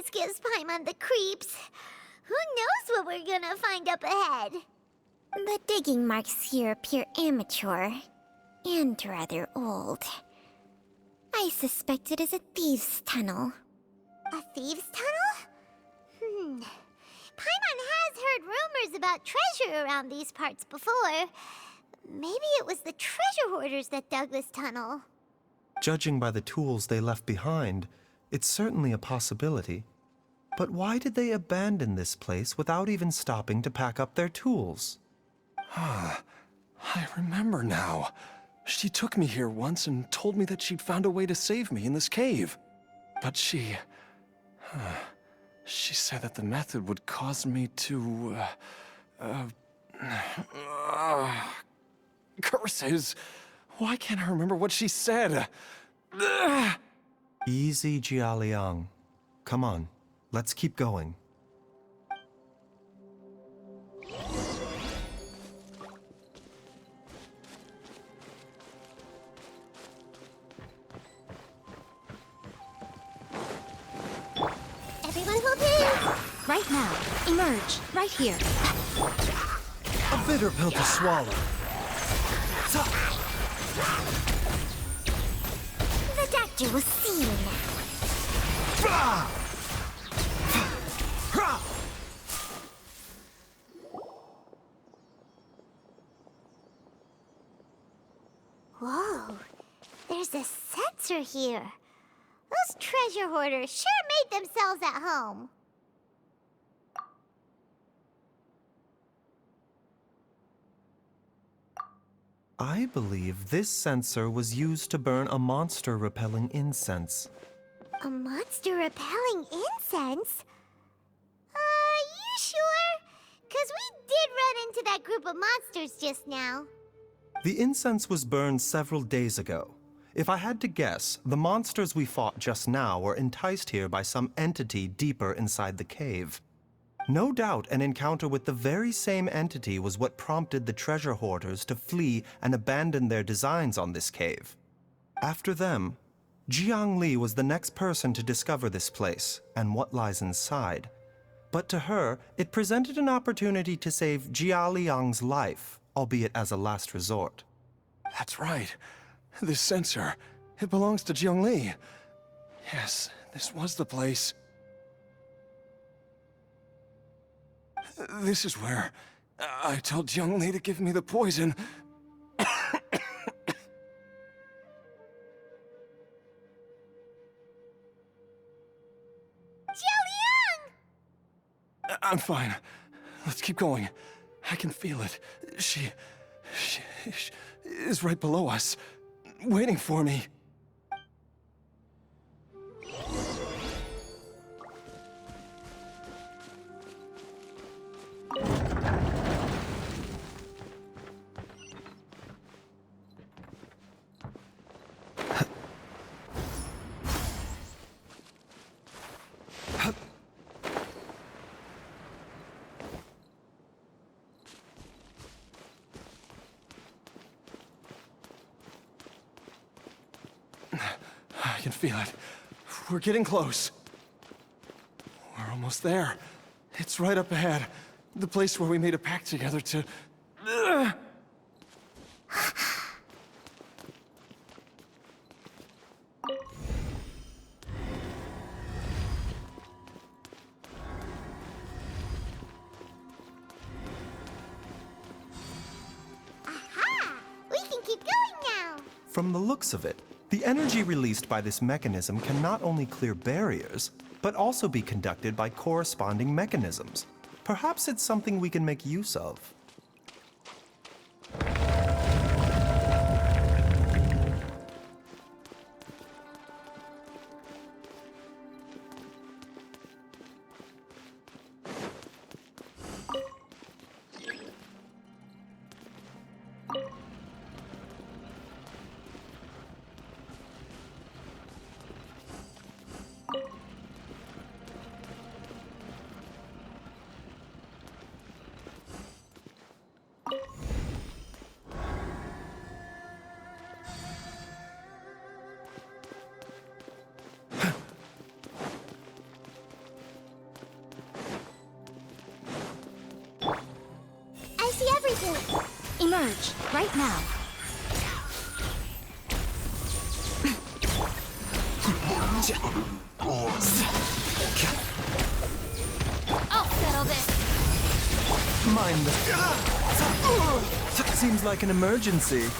always gives Paimon the creeps. Who knows what we're gonna find up ahead? The digging marks here appear amateur and rather old. I suspect it is a thieves' tunnel. A thieves' tunnel? Paimon has heard rumors about treasure around these parts before. Maybe it was the treasure hoarders that dug this tunnel. Judging by the tools they left behind, it's certainly a possibility. But why did they abandon this place without even stopping to pack up their tools? I remember now. She took me here once and told me that she'd found a way to save me in this cave. But she said that the method would cause me to, curses. Why can't I remember what she said? Easy, Jialiang. Come on, let's keep going. Everyone hold hands! Right now. Emerge. Right here. A bitter pill to swallow. The doctor was seen. Whoa, there's a sensor here. Those treasure hoarders sure made themselves at home. I believe this sensor was used to burn a monster-repelling incense. A monster repelling incense? You sure? 'Cause we did run into that group of monsters just now. The incense was burned several days ago. If I had to guess, the monsters we fought just now were enticed here by some entity deeper inside the cave. No doubt an encounter with the very same entity was what prompted the treasure hoarders to flee and abandon their designs on this cave. After them, Jiang Li was the next person to discover this place and what lies inside. But to her, it presented an opportunity to save Jia Liang's life, albeit as a last resort. That's right. This sensor, it belongs to Jiang Li. Yes, this was the place. This is where I told Jiang Li to give me the poison. Jialiang! I'm fine. Let's keep going. I can feel it. She is right below us, waiting for me. I can feel it. We're getting close. We're almost there. It's right up ahead. The place where we made a pact together to... Aha! We can keep going now! From the looks of it, the energy released by this mechanism can not only clear barriers, but also be conducted by corresponding mechanisms. Perhaps it's something we can make use of. Emerge, right now. I'll settle this. Mind the... Seems like an emergency.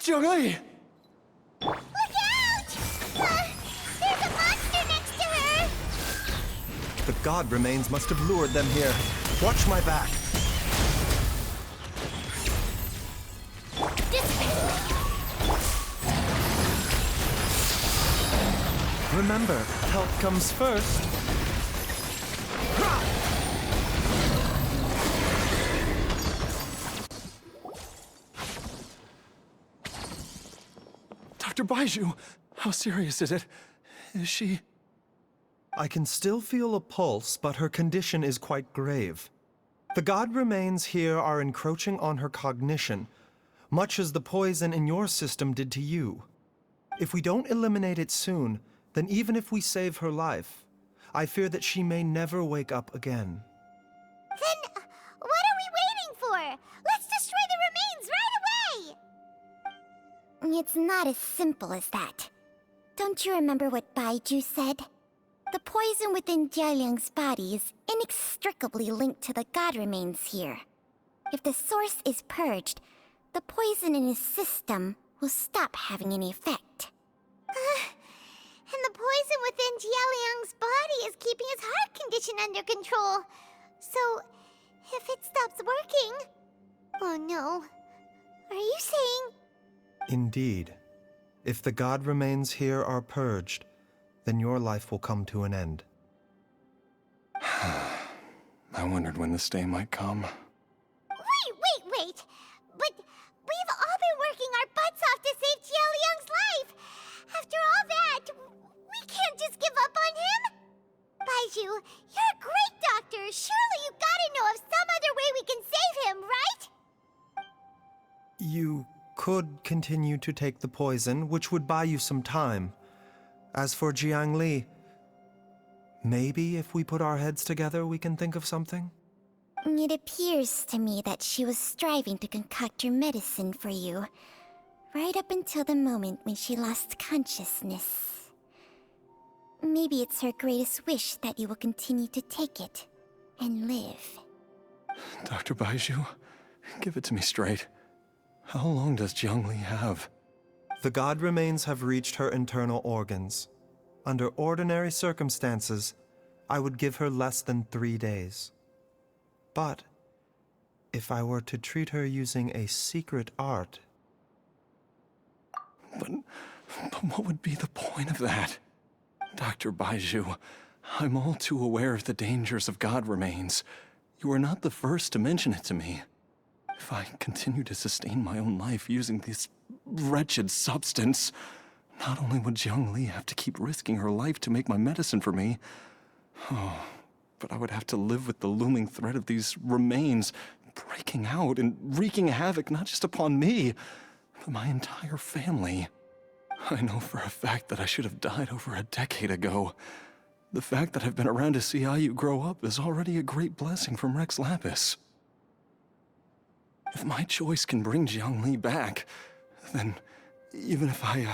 Zhongli! Look out! There's a monster next to her! The god remains must have lured them here. Watch my back. Remember, health comes first. Dr. Baizhu, how serious is it? Is she... I can still feel a pulse, but her condition is quite grave. The god remains here are encroaching on her cognition, much as the poison in your system did to you. If we don't eliminate it soon, then even if we save her life, I fear that she may never wake up again. Then what are we waiting for? Let's destroy the remains right away! It's not as simple as that. Don't you remember what Baizhu said? The poison within Jialiang's body is inextricably linked to the god remains here. If the source is purged, the poison in his system will stop having any effect. And the poison within Jialiang's body is keeping his heart condition under control. So, if it stops working... Oh no. Are you saying... Indeed. If the god remains here are purged, then your life will come to an end. I wondered when this day might come. Wait! But we've all been working our butts off to save Jialiang's life! After all that, we can't just give up on him! Baizhu, you're a great doctor! Surely you gotta know of some other way we can save him, right? You could continue to take the poison, which would buy you some time. As for Jiangli, maybe if we put our heads together, we can think of something? It appears to me that she was striving to concoct your medicine for you. right up until the moment when she lost consciousness. Maybe it's her greatest wish that you will continue to take it and live. Dr. Baizhu, give it to me straight. How long does Jiangli have? The god remains have reached her internal organs. Under ordinary circumstances, I would give her less than 3 days. But if I were to treat her using a secret art... But what would be the point of that? Dr. Baizhu, I'm all too aware of the dangers of god remains. You are not the first to mention it to me. If I continue to sustain my own life using this wretched substance, not only would Jiangli have to keep risking her life to make my medicine for me, but I would have to live with the looming threat of these remains breaking out and wreaking havoc not just upon me, but my entire family. I know for a fact that I should have died over a decade ago. The fact that I've been around to see how you grow up is already a great blessing from Rex Lapis. If my choice can bring Jiangli back, then even if I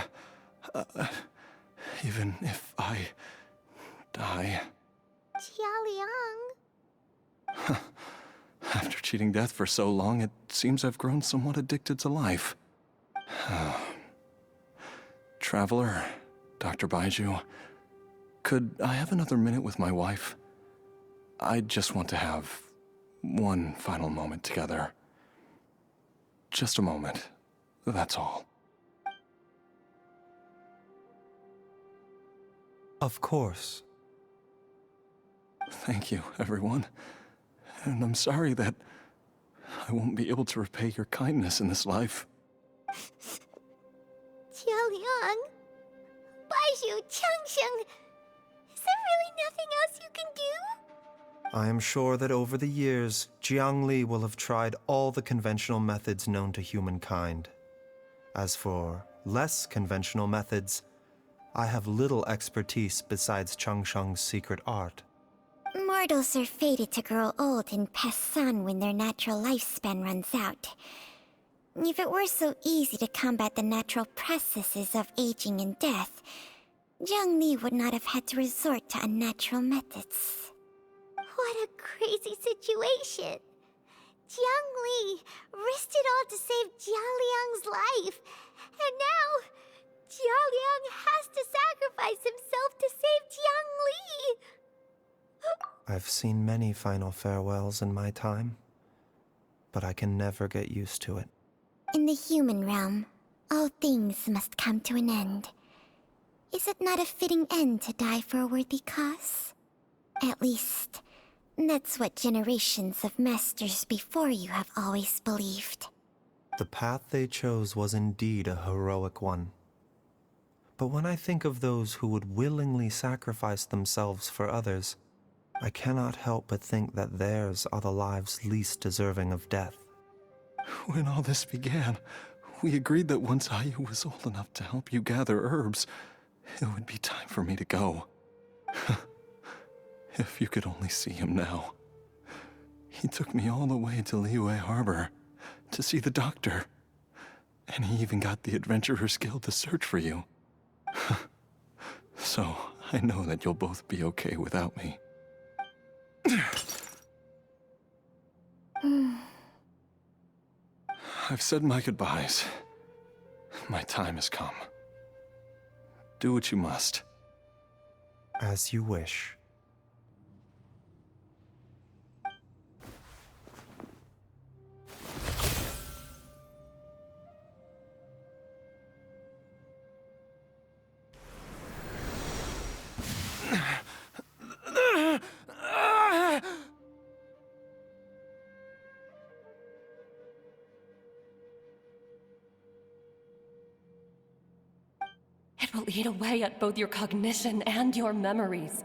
die... Jialiang. After cheating death for so long, it seems I've grown somewhat addicted to life. Traveler, Dr. Baizhu, could I have another minute with my wife? I just want to have one final moment together. Just a moment, that's all. Of course. Thank you, everyone. And I'm sorry that I won't be able to repay your kindness in this life. Jialiang. Baizhu, Changsheng. Is there really nothing else you can do? I am sure that over the years, Jiangli will have tried all the conventional methods known to humankind. As for less conventional methods, I have little expertise besides Changsheng's secret art. Mortals are fated to grow old and pass on when their natural lifespan runs out. If it were so easy to combat the natural processes of aging and death, Jiangli would not have had to resort to unnatural methods. What a crazy situation! Jiangli risked it all to save Jialiang's life, and now Jialiang has to sacrifice himself to save Jiangli! I've seen many final farewells in my time, but I can never get used to it. In the human realm, all things must come to an end. Is it not a fitting end to die for a worthy cause? At least, that's what generations of masters before you have always believed. The path they chose was indeed a heroic one. But when I think of those who would willingly sacrifice themselves for others, I cannot help but think that theirs are the lives least deserving of death. When all this began, we agreed that once Ayu was old enough to help you gather herbs, it would be time for me to go. If you could only see him now. He took me all the way to Liyue Harbor to see the doctor. And he even got the Adventurers Guild to search for you. So, I know that you'll both be okay without me. I've said my goodbyes. My time has come. Do what you must. As you wish. It will eat away at both your cognition and your memories.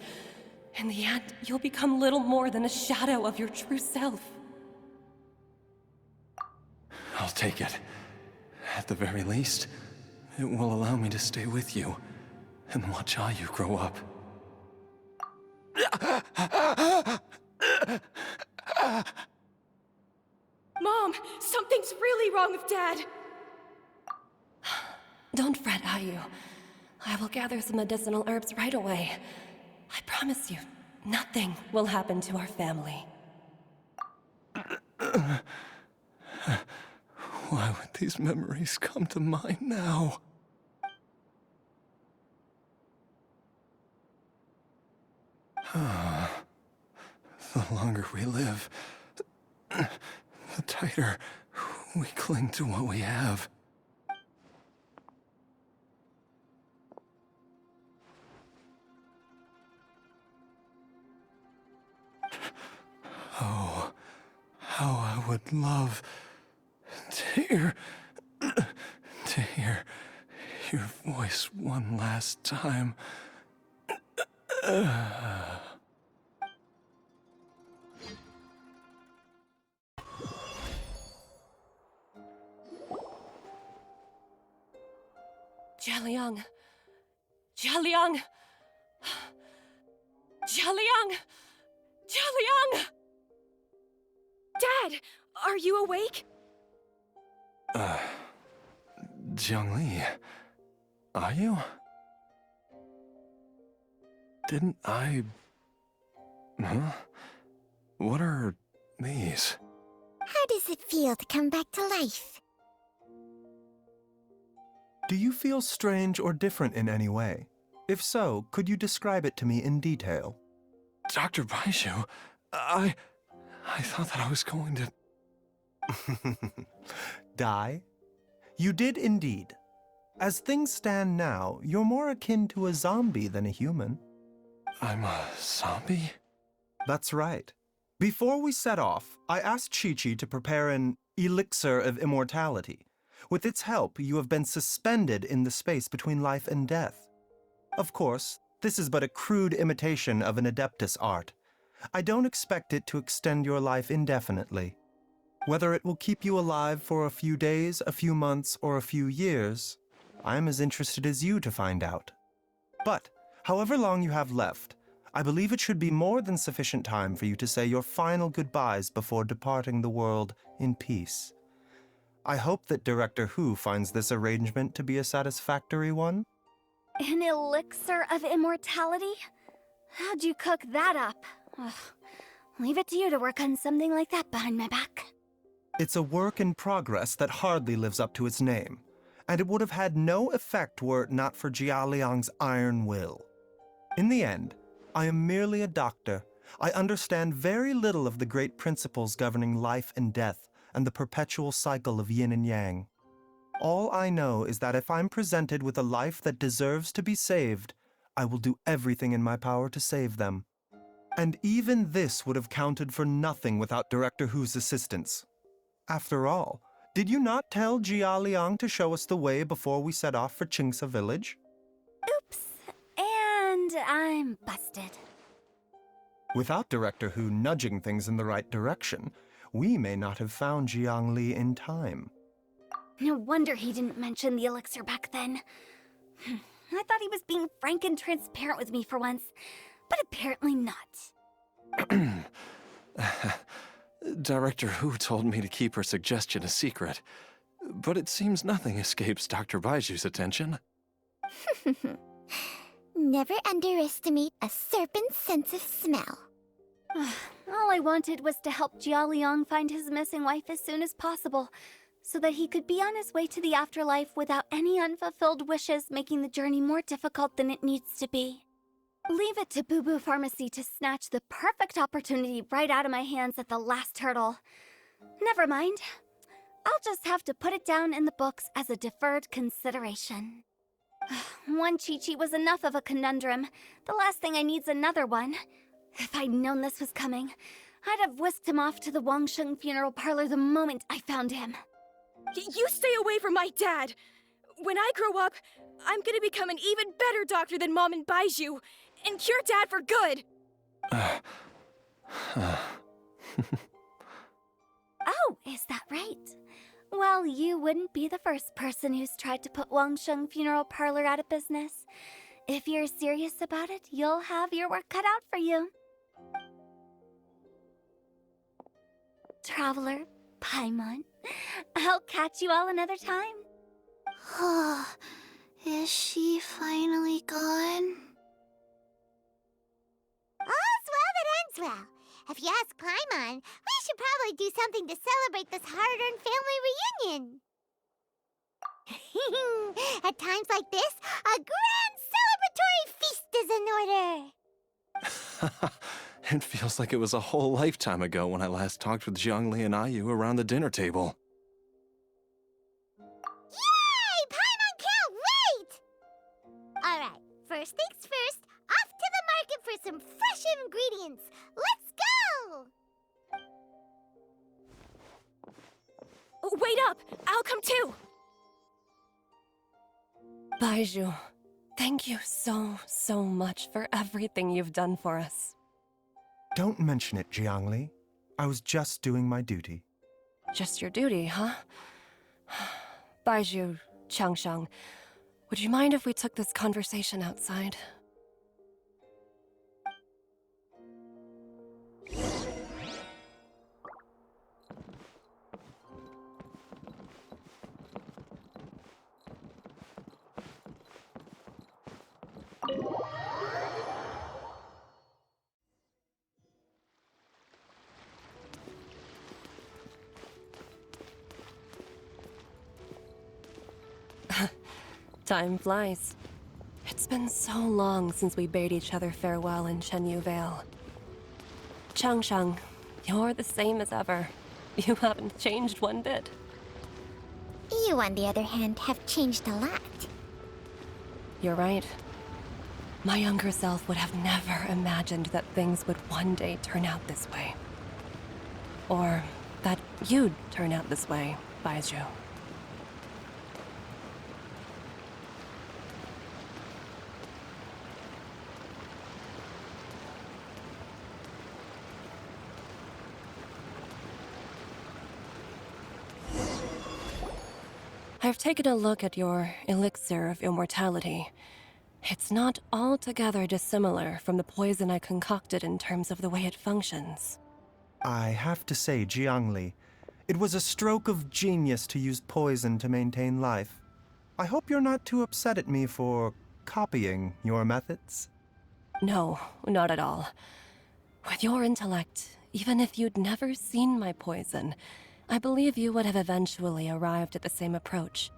In the end, you'll become little more than a shadow of your true self. I'll take it. At the very least, it will allow me to stay with you and watch Ayu grow up. Mom, something's really wrong with Dad. Don't fret, Ayu. I will gather some medicinal herbs right away. I promise you, nothing will happen to our family. Why would these memories come to mind now? The longer we live, the tighter we cling to what we have. Oh, how I would love to hear your voice one last time. Jialiang! Jialiang! Jialiang! Jialiang! Dad, are you awake? Jiangli, are you? Didn't I... Huh? What are these? How does it feel to come back to life? Do you feel strange or different in any way? If so, could you describe it to me in detail? Dr. Baizhu, I thought that I was going to... Die? You did indeed. As things stand now, you're more akin to a zombie than a human. I'm a zombie? That's right. Before we set off, I asked Chi-Chi to prepare an elixir of immortality. With its help, you have been suspended in the space between life and death. Of course, this is but a crude imitation of an Adeptus art. I don't expect it to extend your life indefinitely. Whether it will keep you alive for a few days, a few months, or a few years, I am as interested as you to find out. But, however long you have left, I believe it should be more than sufficient time for you to say your final goodbyes before departing the world in peace. I hope that Director Hu finds this arrangement to be a satisfactory one. An elixir of immortality? How'd you cook that up? Ugh. Leave it to you to work on something like that behind my back. It's a work in progress that hardly lives up to its name, and it would have had no effect were it not for Jialiang's iron will. In the end, I am merely a doctor. I understand very little of the great principles governing life and death and the perpetual cycle of yin and yang. All I know is that if I'm presented with a life that deserves to be saved, I will do everything in my power to save them. And even this would have counted for nothing without Director Hu's assistance. After all, did you not tell Jia Liang to show us the way before we set off for Qingce village? Oops. And I'm busted. Without Director Hu nudging things in the right direction, we may not have found Jiangli in time. No wonder he didn't mention the elixir back then. I thought he was being frank and transparent with me for once, but apparently not. Director Hu told me to keep her suggestion a secret, but it seems nothing escapes Dr. Baiju's attention. Never underestimate a serpent's sense of smell. All I wanted was to help Jialiang find his missing wife as soon as possible, so that he could be on his way to the afterlife without any unfulfilled wishes making the journey more difficult than it needs to be. Leave it to Boo Boo Pharmacy to snatch the perfect opportunity right out of my hands at the last hurdle. Never mind. I'll just have to put it down in the books as a deferred consideration. One Chi-Chi was enough of a conundrum. The last thing I need's another one. If I'd known this was coming, I'd have whisked him off to the Wangsheng funeral parlor the moment I found him. You stay away from my dad! When I grow up, I'm gonna become an even better doctor than Mom and Baizhu, and cure Dad for good! Oh, is that right? Well, you wouldn't be the first person who's tried to put Wangsheng funeral parlor out of business. If you're serious about it, you'll have your work cut out for you. Traveler, Paimon, I'll catch you all another time. Is she finally gone? All's well that ends well. If you ask Paimon, we should probably do something to celebrate this hard-earned family reunion. At times like this, a grand celebratory feast is in order. It feels like it was a whole lifetime ago when I last talked with Zhongli and Ayu around the dinner table. Yay! Paimon can't wait! Alright, first things first, off to the market for some fresh ingredients. Let's go! Wait up! I'll come too! Baizhu, thank you so much for everything you've done for us. Don't mention it, Jiangli. I was just doing my duty. Just your duty, huh? Baizhu, Changsheng, would you mind if we took this conversation outside? Time flies. It's been so long since we bade each other farewell in Chenyu Vale. Changsheng, you're the same as ever. You haven't changed one bit. You, on the other hand, have changed a lot. You're right. My younger self would have never imagined that things would one day turn out this way. Or that you'd turn out this way, Baizhu. I've taken a look at your elixir of immortality. It's not altogether dissimilar from the poison I concocted in terms of the way it functions. I have to say, Jiangli, it was a stroke of genius to use poison to maintain life. I hope you're not too upset at me for copying your methods. No, not at all. With your intellect, even if you'd never seen my poison, I believe you would have eventually arrived at the same approach.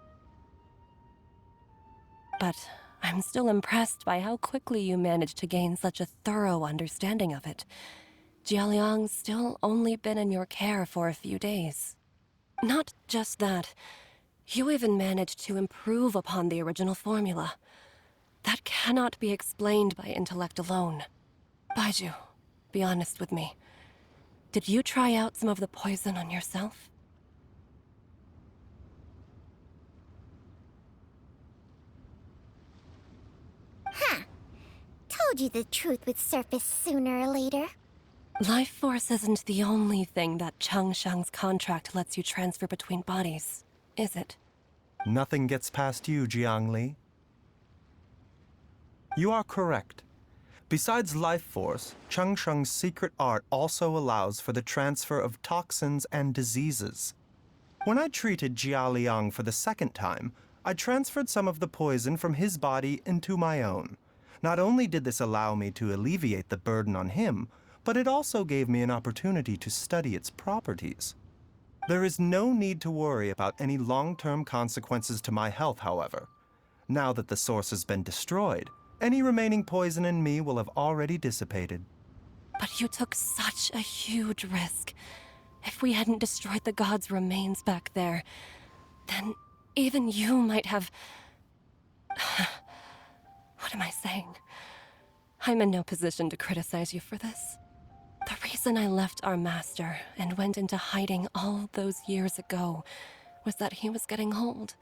But I'm still impressed by how quickly you managed to gain such a thorough understanding of it. Jialiang's still only been in your care for a few days. Not just that, you even managed to improve upon the original formula. That cannot be explained by intellect alone. Baizhu, be honest with me. Did you try out some of the poison on yourself? Huh. Told you the truth would surface sooner or later. Life force isn't the only thing that Changsheng's contract lets you transfer between bodies, is it? Nothing gets past you, Jiangli. You are correct. Besides life force, Changsheng's secret art also allows for the transfer of toxins and diseases. When I treated Jia Liang for the second time, I transferred some of the poison from his body into my own. Not only did this allow me to alleviate the burden on him, but it also gave me an opportunity to study its properties. There is no need to worry about any long-term consequences to my health, however. Now that the source has been destroyed, any remaining poison in me will have already dissipated. But you took such a huge risk. If we hadn't destroyed the god's remains back there, then even you might have... What am I saying? I'm in no position to criticize you for this. The reason I left our master and went into hiding all those years ago was that he was getting old.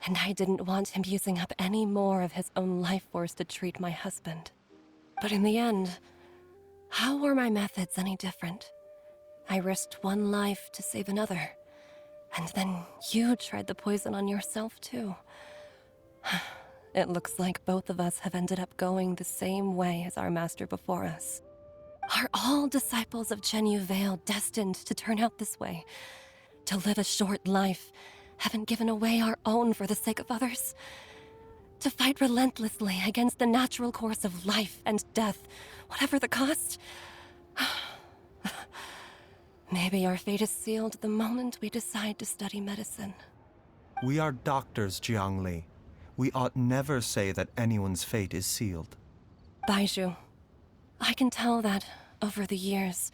And I didn't want him using up any more of his own life force to treat my husband. But in the end, how were my methods any different? I risked one life to save another. And then you tried the poison on yourself, too. It looks like both of us have ended up going the same way as our master before us. Are all disciples of Chenyu Vale destined to turn out this way? To live a short life, having given away our own for the sake of others? To fight relentlessly against the natural course of life and death, whatever the cost. Maybe our fate is sealed the moment we decide to study medicine. We are doctors, Jiangli. We ought never say that anyone's fate is sealed. Baizhu, I can tell that, over the years,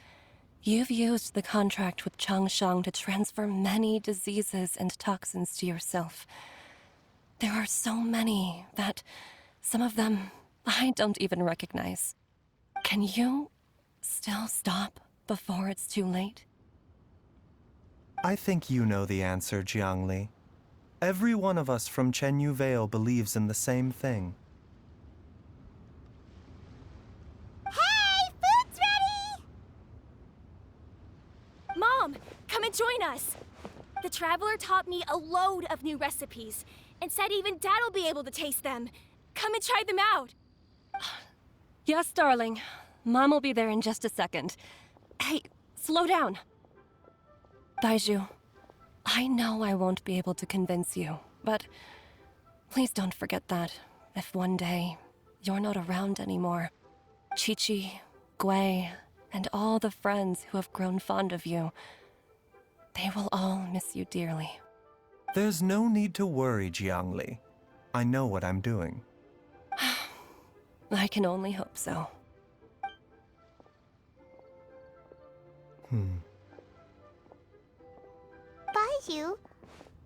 you've used the contract with Changshang to transfer many diseases and toxins to yourself. There are so many that, some of them, I don't even recognize. Can you still stop before it's too late? I think you know the answer, Jiangli. Every one of us from Chenyu Vale believes in the same thing. Hey, food's ready! Mom, come and join us. The Traveler taught me a load of new recipes and said even Dad will be able to taste them. Come and try them out. Yes, darling. Mom will be there in just a second. Hey, slow down. Baizhu, I know I won't be able to convince you, but please don't forget that if one day you're not around anymore, Chi-Chi, Gui, and all the friends who have grown fond of you, they will all miss you dearly. There's no need to worry, Jiangli. I know what I'm doing. I can only hope so. Baizhu,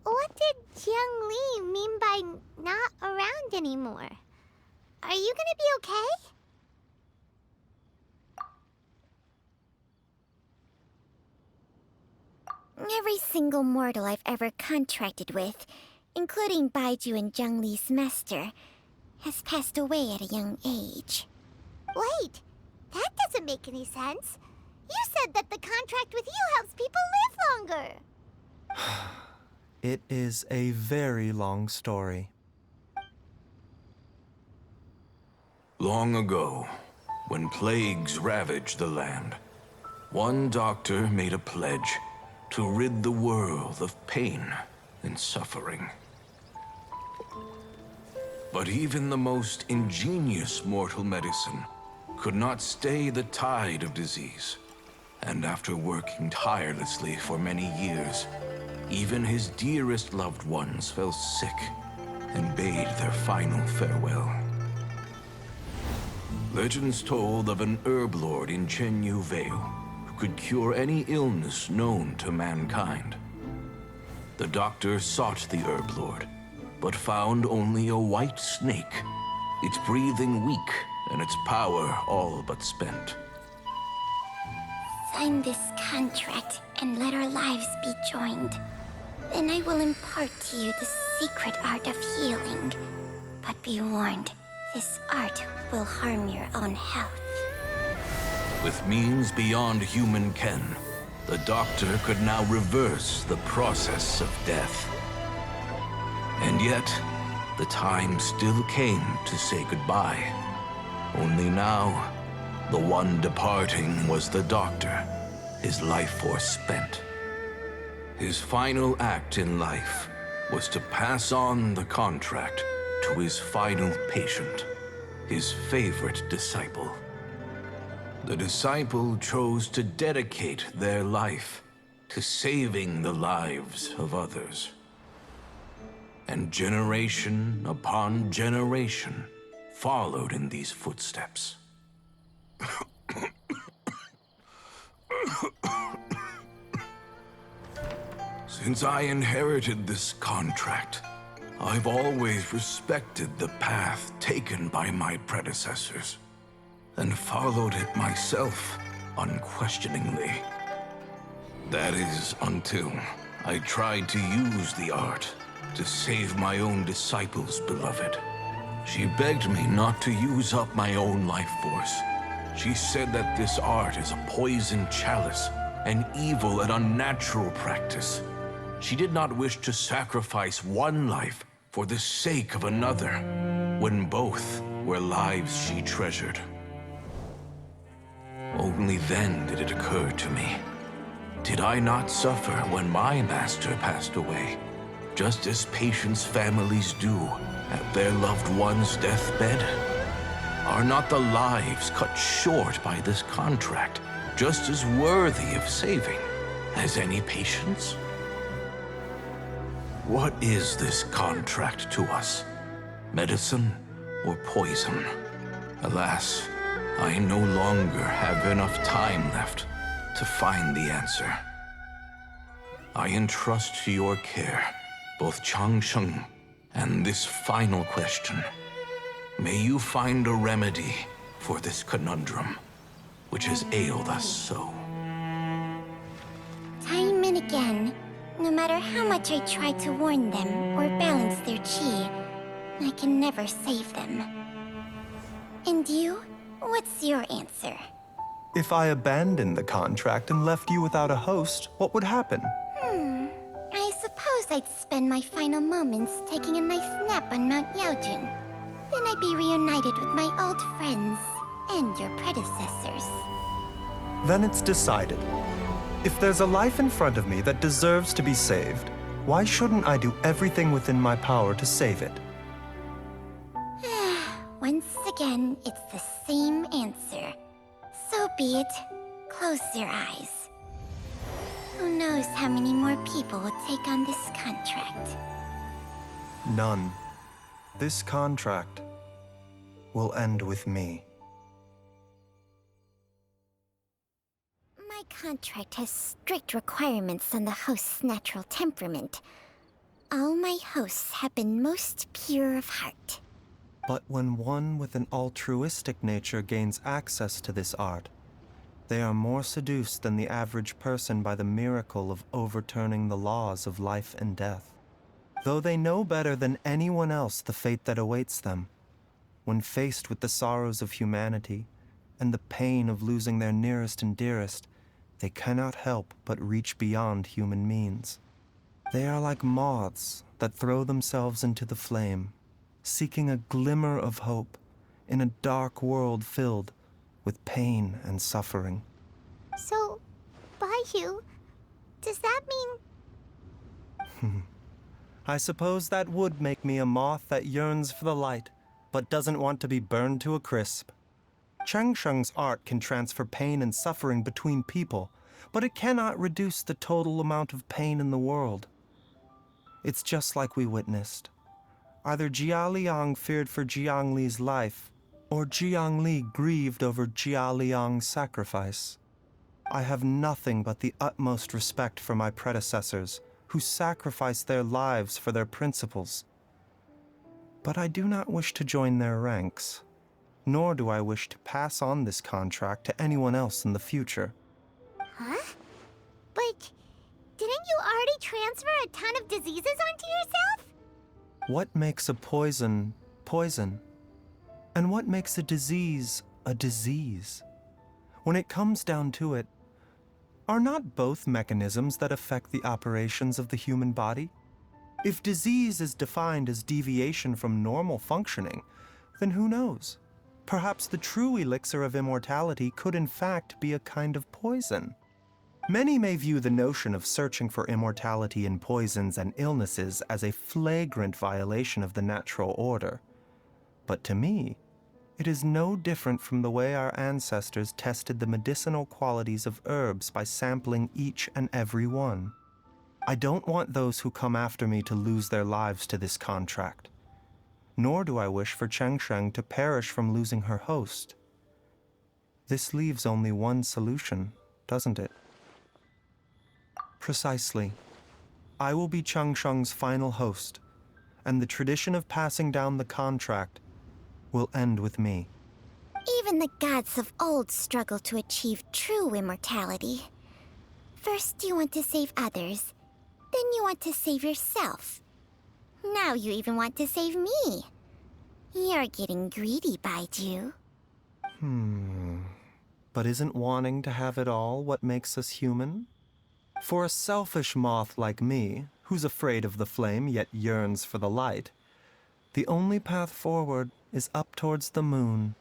what did Jiang Li mean by not around anymore? Are you gonna be okay? Every single mortal I've ever contracted with, including Baizhu and Jiang Li's master, has passed away at a young age. Wait, that doesn't make any sense. You said that the contract with you helps people live longer. It is a very long story. Long ago, when plagues ravaged the land, one doctor made a pledge to rid the world of pain and suffering. But even the most ingenious mortal medicine could not stay the tide of disease. And after working tirelessly for many years, even his dearest loved ones fell sick and bade their final farewell. Legends told of an herb lord in Chenyu Vale who could cure any illness known to mankind. The doctor sought the herb lord, but found only a white snake, its breathing weak and its power all but spent. Sign this contract and let our lives be joined. Then I will impart to you the secret art of healing. But be warned, this art will harm your own health. With means beyond human ken, the doctor could now reverse the process of death. And yet, the time still came to say goodbye. Only now, the one departing was the doctor, his life force spent. His final act in life was to pass on the contract to his final patient, his favorite disciple. The disciple chose to dedicate their life to saving the lives of others. And generation upon generation followed in these footsteps. Since I inherited this contract, I've always respected the path taken by my predecessors, and followed it myself unquestioningly. That is, until I tried to use the art to save my own disciple's beloved. She begged me not to use up my own life force. She said that this art is a poisoned chalice, an evil and unnatural practice. She did not wish to sacrifice one life for the sake of another, when both were lives she treasured. Only then did it occur to me. Did I not suffer when my master passed away? just as patients' families do at their loved one's deathbed? Are not the lives cut short by this contract just as worthy of saving as any patients? What is this contract to us? Medicine or poison? Alas, I no longer have enough time left to find the answer. I entrust to your care both Changsheng and this final question. May you find a remedy for this conundrum, which has ailed us so. Time and again, no matter how much I try to warn them or balance their chi, I can never save them. And you? What's your answer? If I abandoned the contract and left you without a host, what would happen? I suppose I'd spend my final moments taking a nice nap on Mount Yaojun. Then I'd be reunited with my old friends and your predecessors. Then it's decided. If there's a life in front of me that deserves to be saved, why shouldn't I do everything within my power to save it? Once again, it's the same answer. So be it. Close your eyes. Who knows how many more people will take on this contract? None. This contract will end with me. My contract has strict requirements on the host's natural temperament. All my hosts have been most pure of heart. But when one with an altruistic nature gains access to this art, they are more seduced than the average person by the miracle of overturning the laws of life and death. Though they know better than anyone else the fate that awaits them, when faced with the sorrows of humanity and the pain of losing their nearest and dearest, they cannot help but reach beyond human means. They are like moths that throw themselves into the flame, seeking a glimmer of hope in a dark world filled with pain and suffering. So, Baizhu, does that mean... I suppose that would make me a moth that yearns for the light, but doesn't want to be burned to a crisp. Changsheng's art can transfer pain and suffering between people, but it cannot reduce the total amount of pain in the world. It's just like we witnessed. Either Jia Liang feared for Jiang Li's life, or Jiang Li grieved over Jia Liang's sacrifice. I have nothing but the utmost respect for my predecessors, who sacrificed their lives for their principles. But I do not wish to join their ranks, nor do I wish to pass on this contract to anyone else in the future. Huh? But didn't you already transfer a ton of diseases onto yourself? What makes a poison, poison? And what makes a disease a disease? When it comes down to it, are not both mechanisms that affect the operations of the human body? If disease is defined as deviation from normal functioning, then who knows? Perhaps the true elixir of immortality could in fact be a kind of poison. Many may view the notion of searching for immortality in poisons and illnesses as a flagrant violation of the natural order. But to me, it is no different from the way our ancestors tested the medicinal qualities of herbs by sampling each and every one. I don't want those who come after me to lose their lives to this contract. Nor do I wish for Changsheng to perish from losing her host. This leaves only one solution, doesn't it? Precisely. I will be Changsheng's final host, and the tradition of passing down the contract will end with me. Even the gods of old struggle to achieve true immortality. First you want to save others, then you want to save yourself. Now you even want to save me. You're getting greedy, Baizhu. But isn't wanting to have it all what makes us human? For a selfish moth like me, who's afraid of the flame yet yearns for the light, the only path forward is up towards the moon.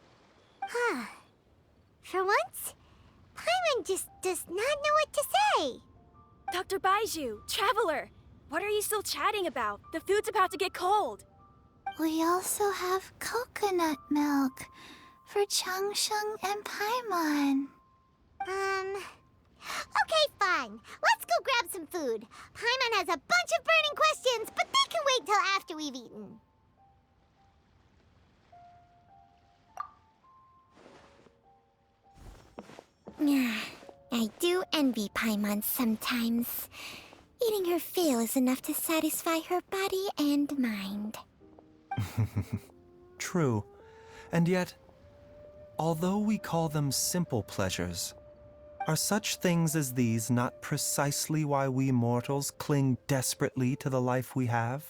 For once, Paimon just does not know what to say. Dr. Baizhu, Traveler, What are you still chatting about? The food's about to get cold. We also have coconut milk for Changsheng and Paimon. Okay, fine. Let's go grab some food. Paimon has a bunch of burning questions, but they can wait till after we've eaten. I do envy Paimon sometimes. Eating her fill is enough to satisfy her body and mind. True. And yet, although we call them simple pleasures, are such things as these not precisely why we mortals cling desperately to the life we have?